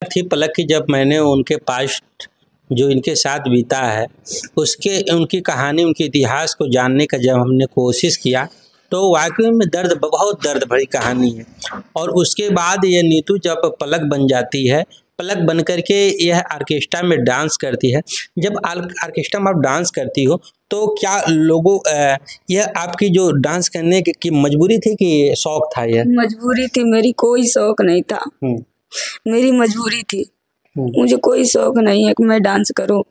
थी पलक की, जब मैंने उनके पास्ट जो इनके साथ बीता है उसके उनकी कहानी उनके इतिहास को जानने का जब हमने कोशिश किया तो वाकई में बहुत दर्द भरी कहानी है। और उसके बाद ये नीतू जब पलक बन जाती है, पलक बन करके यह ऑर्केस्ट्रा में डांस करती है। जब ऑर्केस्ट्रा में आप डांस करती हो तो क्या लोगों यह आपकी जो डांस करने की मजबूरी थी कि शौक था? यह मजबूरी थी मेरी, कोई शौक नहीं था। मेरी मजबूरी थी। मुझे कोई शौक नहीं है कि मैं डांस करूं।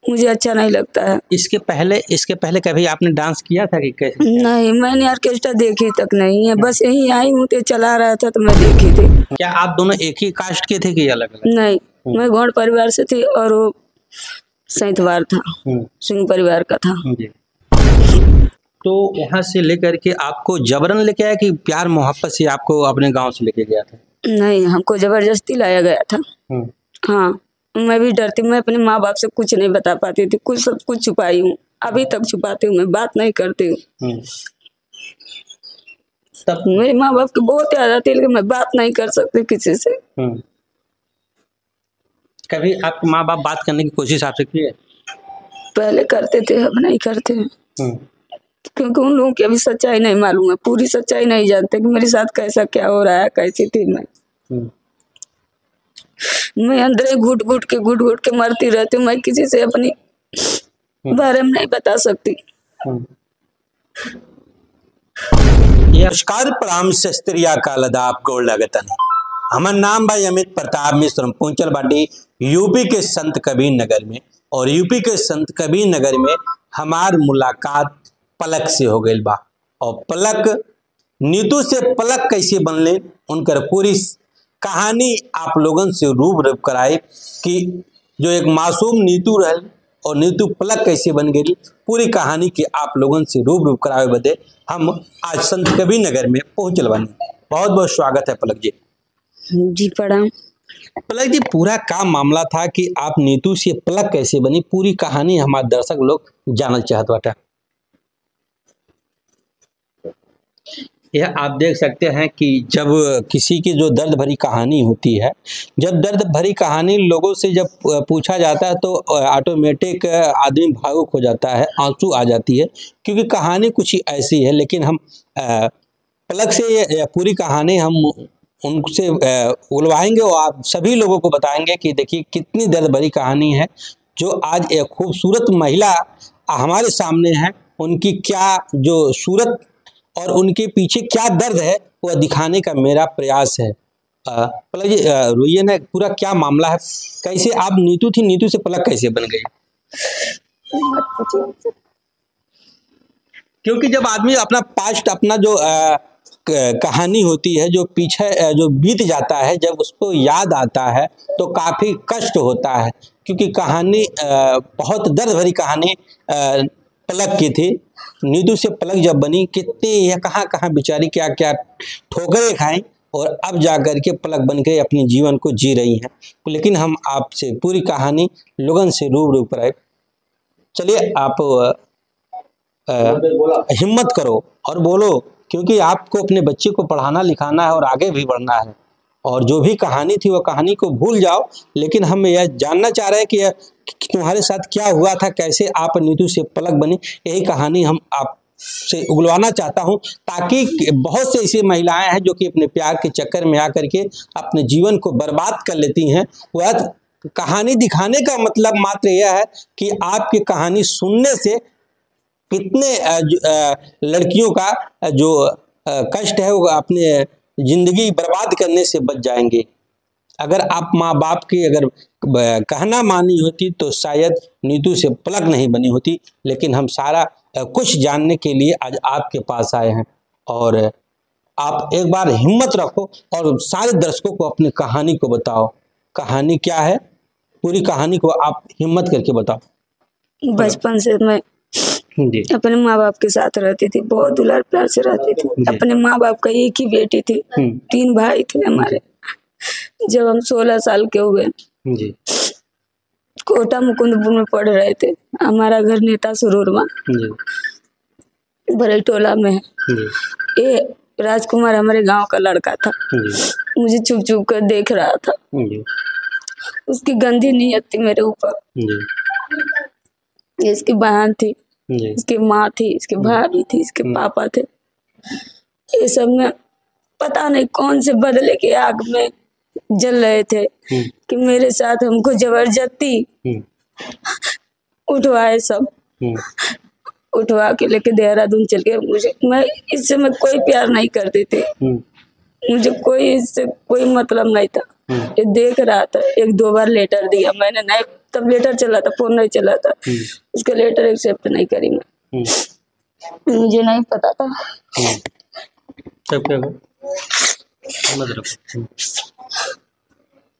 मुझे अच्छा नहीं लगता है। इसके पहले कभी आपने डांस किया था कि कैसे? नहीं, मैंने ऑर्केस्ट्रा देखी तक नहीं है। बस यही आई हूँ तो चला रहा था तो मैं देखी थी। क्या आप दोनों एक ही कास्ट के थे कि अलग अलग? नहीं, मैं गौड़ परिवार से थी और वो सैंतवार था, सिंह परिवार का था। तो यहाँ से लेकर के आपको जबरन लेके आया कि प्यार मोहब्बत से आपको अपने गांव से लेके गया था? नहीं, हमको जबरदस्ती लाया गया था। हाँ, मैं भी डरती, मैं अपने माँ बाप से कुछ नहीं बता पाती थी, सब कुछ छुपाई हूँ, अभी तक छुपाती हूँ, मैं बात नहीं करती हूँ। तब मेरे माँ बाप की बहुत याद आती है लेकिन मैं बात नहीं कर सकती किसी से। कभी आपके माँ बाप बात करने की कोशिश आपसे की है? पहले करते थे, अब नहीं करते हैं। क्योंकि उन लोगों की अभी सच्चाई नहीं मालूम है, पूरी सच्चाई नहीं जानते कि मेरे साथ कैसा क्या हो रहा है, कैसी थी मैं अंदर घुट घुट के मरती रहती हूँ। मैं किसी से अपनी बारे में नहीं बता सकती। नमस्कार, प्रणाम, शस्त्रिया का लदाब गोड़ लगतन। हमारा नाम भाई अमित प्रताप मिश्र, पहुंचल बाटी यूपी के संत कबीर नगर में। और यूपी के संत कबीर नगर में हमार मुलाकात पलक से हो गई बा। और पलक नीतू से पलक कैसे बनले उनकर पूरी कहानी आप लोगन से रूबरू कराए कि जो एक मासूम नीतू रहे और नीतू पलक कैसे बन गई, पूरी कहानी के आप लोगन से रूबरू कराए बदे हम आज संत कबीर नगर में पहुंचल बानी। बहुत बहुत स्वागत है पलक जी। जी प्रणाम। पलक जी, पूरा का मामला था कि आप नीतू से पलक कैसे बनी, पूरी कहानी हमारे दर्शक लोग जानना चाहत बाटा। यह आप देख सकते हैं कि जब किसी की जो दर्द भरी कहानी होती है, जब दर्द भरी कहानी लोगों से जब पूछा जाता है तो ऑटोमेटिक आदमी भावुक हो जाता है, आंसू आ जाती है, क्योंकि कहानी कुछ ही ऐसी है। लेकिन हम पलक से ये पूरी कहानी हम उनसे उलवाएंगे और आप सभी लोगों को बताएंगे कि देखिए कितनी दर्द भरी कहानी है। जो आज एक खूबसूरत महिला हमारे सामने है, उनकी क्या जो सूरत और उनके पीछे क्या दर्द है वह दिखाने का मेरा प्रयास है। पलक जी रोइए ना, पूरा क्या मामला है, कैसे आप नीतू थी, नीतू से पलक कैसे बन गई? क्योंकि जब आदमी अपना पास्ट, अपना जो कहानी होती है, जो पीछे जो बीत जाता है, जब उसको याद आता है तो काफ़ी कष्ट होता है। क्योंकि कहानी बहुत दर्द भरी कहानी पलक की थी। नीतू से पलक जब बनी, कितने यह कहाँ कहाँ बेचारी क्या क्या ठोकरें खाई और अब जा कर के पलक बन के अपने जीवन को जी रही हैं। लेकिन हम आपसे पूरी कहानी लोगन से रूबरू कराए। चलिए आप हिम्मत करो और बोलो, क्योंकि आपको अपने बच्चे को पढ़ाना लिखाना है और आगे भी बढ़ना है। और जो भी कहानी थी वह कहानी को भूल जाओ, लेकिन हम यह जानना चाह रहे हैं कि तुम्हारे साथ क्या हुआ था, कैसे आप नीतू से पलक बनी। यही कहानी हम आपसे उगलवाना चाहता हूं, ताकि बहुत से ऐसी महिलाएं हैं जो कि अपने प्यार के चक्कर में आकर के अपने जीवन को बर्बाद कर लेती हैं। वह कहानी दिखाने का मतलब मात्र यह है कि आपकी कहानी सुनने से कितने लड़कियों का जो कष्ट है वो अपने जिंदगी बर्बाद करने से बच जाएंगे। अगर आप माँ बाप की अगर कहना मानी होती तो शायद नीतू से पलक नहीं बनी होती। लेकिन हम सारा कुछ जानने के लिए आज आपके पास आए हैं। और आप एक बार हिम्मत रखो और सारे दर्शकों को अपनी कहानी को बताओ। कहानी क्या है, पूरी कहानी को आप हिम्मत करके बताओ। बचपन से मैं अपने माँ बाप के साथ रहती थी, बहुत दुलार प्यार से रहती थी। अपने माँ बाप का एक ही बेटी थी, 3 भाई थे हमारे। जब हम 16 साल के हुए, कोटा मुकुंदपुर में पढ़ रहे थे। हमारा घर नेता सुरूर में बड़े टोला में है। ये राजकुमार हमारे गांव का लड़का था, मुझे छुप छुप कर देख रहा था। उसकी गंदी नीयत थी मेरे ऊपर। इसकी बहन थी, इसकी माँ थी, इसके भाभी थी, इसके पापा थे। ये सब में पता नहीं कौन से बदले के आग में जल रहे थे कि मेरे साथ हमको जबरदस्ती उठवाए सब। उठवा के लेके देहरादून चल गए। मैं इससे मैं कोई प्यार नहीं करती थी, मुझे कोई इससे कोई मतलब नहीं था। ये देख रहा था, 1-2 बार लेटर दिया मैंने, नहीं तब लेटर चला था, फोन नहीं चला था। उसके लेटर एक्सेप्ट नहीं करी मैं, मुझे नहीं पता था।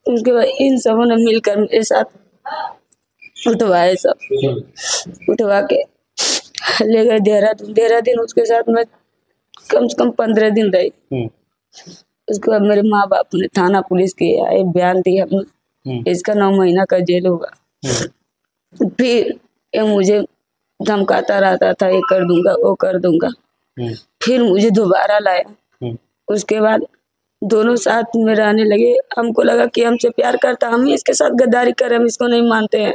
उसके बाद इन सबों ने मिलकर मेरे साथ उठवाए सब। उठवा के ले गए देहरादून। उसके साथ मैं कम से कम 15 दिन रही। उसके बाद मेरे माँ बाप ने थाना पुलिस के आए, बयान दिया, इसका 9 महीना का जेल होगा। फिर ये मुझे धमकाता रहता था, ये कर दूंगा, वो कर दूंगा। फिर मुझे दोबारा लाया। उसके बाद दोनों साथ में रहने लगे। हमको लगा कि हमसे प्यार करता, हम ही इसके साथ गद्दारी कर रहे, हम इसको नहीं मानते हैं।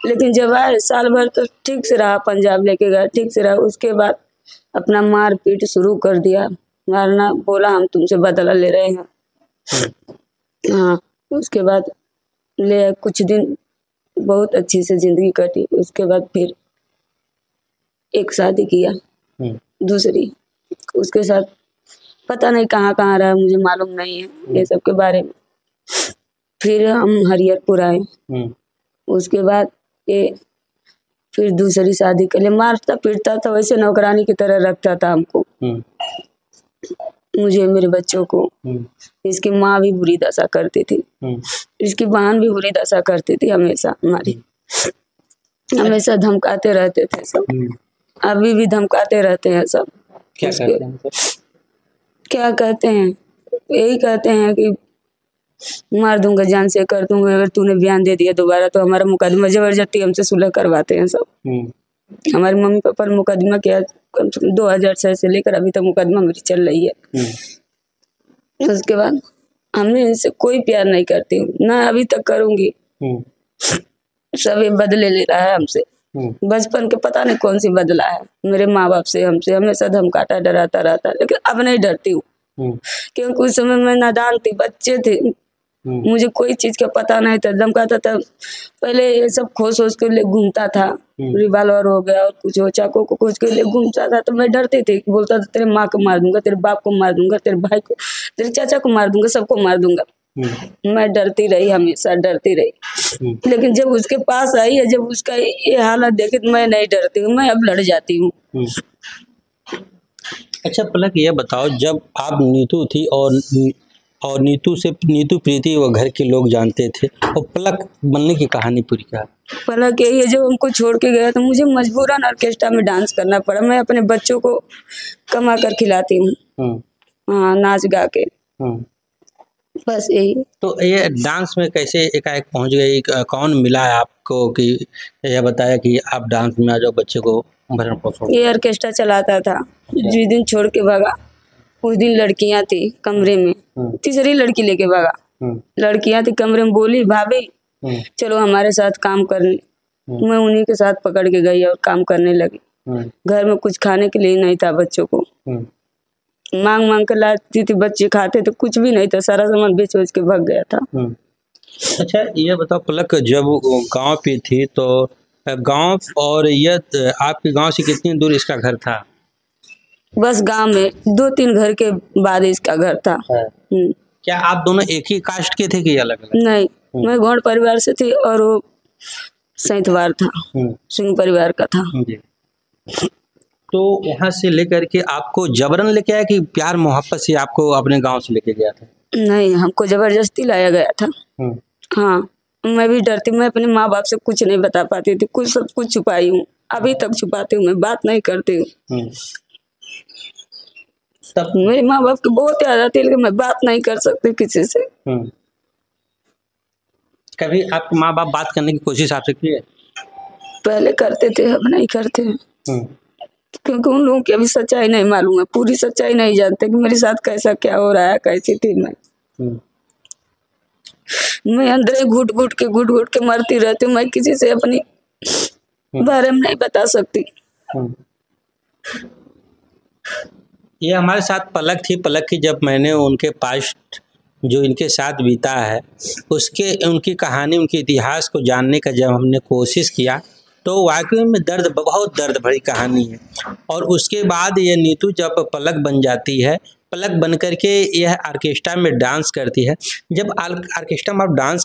लेकिन जब आए साल भर तो ठीक से रहा, पंजाब लेके गया, ठीक से रहा। उसके बाद अपना मार पीट शुरू कर दिया, मारना, बोला हम तुमसे बदला ले रहे हैं। हाँ, उसके बाद ले कुछ दिन बहुत अच्छी से जिंदगी कटी। उसके बाद फिर एक शादी किया, दूसरी। उसके साथ पता नहीं कहाँ कहाँ रहा, मुझे मालूम नहीं है ये सब के बारे में। फिर हम हरिहरपुर आए। उसके बाद ये फिर दूसरी शादी के लिए मारता पीटता था, वैसे नौकरानी की तरह रखता था हमको, मुझे, मेरे बच्चों को। इसकी माँ भी बुरी दशा करती थी, इसकी बहन भी बुरी दशा करती थी। हमेशा हमारी हमेशा धमकाते रहते थे सब, अभी भी धमकाते रहते हैं सब। क्या कहते हैं, यही कहते हैं कि मार दूंगा, जान से कर दूंगा, अगर तूने बयान दे दिया दोबारा तो हमारा मुकदमा, जबरदस्ती हमसे सुलह करवाते हैं सब। हमारे मम्मी पापा ने मुकदमा किया, कम से कम 2006 से लेकर अभी तक मुकदमा मेरी चल रही है। उसके बाद हमने इनसे कोई प्यार नहीं करती हूँ, ना अभी तक करूंगी। सब ये बदले ले रहा है हमसे, बचपन के पता नहीं कौन सी बदला है मेरे माँ बाप से, हमसे हमेशा धमकाता डराता रहता। लेकिन अब नहीं डरती हूँ, क्योंकि उस समय मैं नादान थी, बच्चे थे, मुझे कोई चीज का पता नहीं था। धमकाता था, पहले ये सब खोज के लिए घूमता था, रिवाल्वर हो गया और कुछ हो, चाकू को खोज के लिए घूमता था। तो मैं डरती थी, बोलता था तेरे माँ को मार दूंगा, तेरे बाप को मार दूंगा, तेरे भाई को, तेरे चाचा को मार दूंगा, सबको मार दूंगा। मैं डरती रही, हमेशा डरती रही। लेकिन जब उसके पास आई है, जब उसका ये हालत देखे तो मैं नहीं डरती हूँ, मैं अब लड़ जाती हूँ। अच्छा पलक, ये बताओ, जब आप नीतू थी और नीतू प्रीति वो घर के लोग जानते थे, और पलक बनने की कहानी पूरी क्या? पलक यही है, जब हमको छोड़ के गया तो मुझे मजबूरन ऑर्केस्ट्रा में डांस करना पड़ा। मैं अपने बच्चों को कमा कर खिलाती हूँ, हाँ, नाच गा के, बस यही। तो ये डांस में कैसे एकाएक पहुंच गई? कौन मिला है आपको कि यह बताया कि आप डांस में आ जाओ, बच्चे को भरण पोषण? ये ऑर्केस्ट्रा चलाता था, जिस दिन छोड़ के भागा उस दिन लड़कियां थी कमरे में, तीसरी लड़की लेके भागा। लड़कियां थी कमरे में, बोली भाभी चलो हमारे साथ काम करने। मैं उन्हीं के साथ पकड़ के गई और काम करने लगी। घर में कुछ खाने के लिए नहीं था, बच्चों को मांग मांग कर लाती थी, बच्चे खाते तो कुछ भी नहीं था, सारा सामान बेच बेच के भाग गया था। अच्छा ये बताओ पलक, जब गांव पे थी तो गांव और यह आपके गांव से कितनी दूर इसका घर था? बस गांव में 2-3 घर के बाद इसका घर था। क्या आप दोनों एक ही कास्ट के थे कि अलग अलग? नहीं, मैं गौड़ परिवार से थी और वो सैंतवार था, सिंह परिवार का था। तो वहाँ से लेकर के आपको जबरन लेके आया कि प्यार मोहब्बत से आपको अपने गांव से लेके गया था? नहीं, हमको जबरदस्ती लाया गया था। हाँ, मैं भी डरती, मैं अपने माँ बाप से कुछ नहीं बता पाती थी, कुछ सब कुछ छुपाई हूँ, अभी तक छुपाती हूँ, मैं बात नहीं करती हूँ। तब मेरे माँ बाप की बहुत याद आती है, लेकिन मैं बात नहीं कर सकती किसी से। कभी आपके माँ बाप बात करने की कोशिश आपसे की है? पहले करते थे, अब नहीं करते हैं। क्योंकि उन लोगों की अभी सच्चाई नहीं मालूम है, पूरी सच्चाई नहीं जानते कि मेरे साथ कैसा क्या हो रहा है, कैसी थी मैं अंदर ही घुट घुट के मरती रहती हूँ। मैं किसी से अपनी बारे में नहीं बता सकती। ये हमारे साथ पलक थी। पलक की जब मैंने उनके पास्ट जो इनके साथ बीता है उसके उनकी कहानी, उनके इतिहास को जानने का जब हमने कोशिश किया तो वाकई में बहुत दर्द भरी कहानी है। और उसके बाद ये नीतू जब पलक बन जाती है, पलक बन करके यह ऑर्केस्ट्रा में डांस करती है। जब ऑर्केस्ट्रा में आप डांस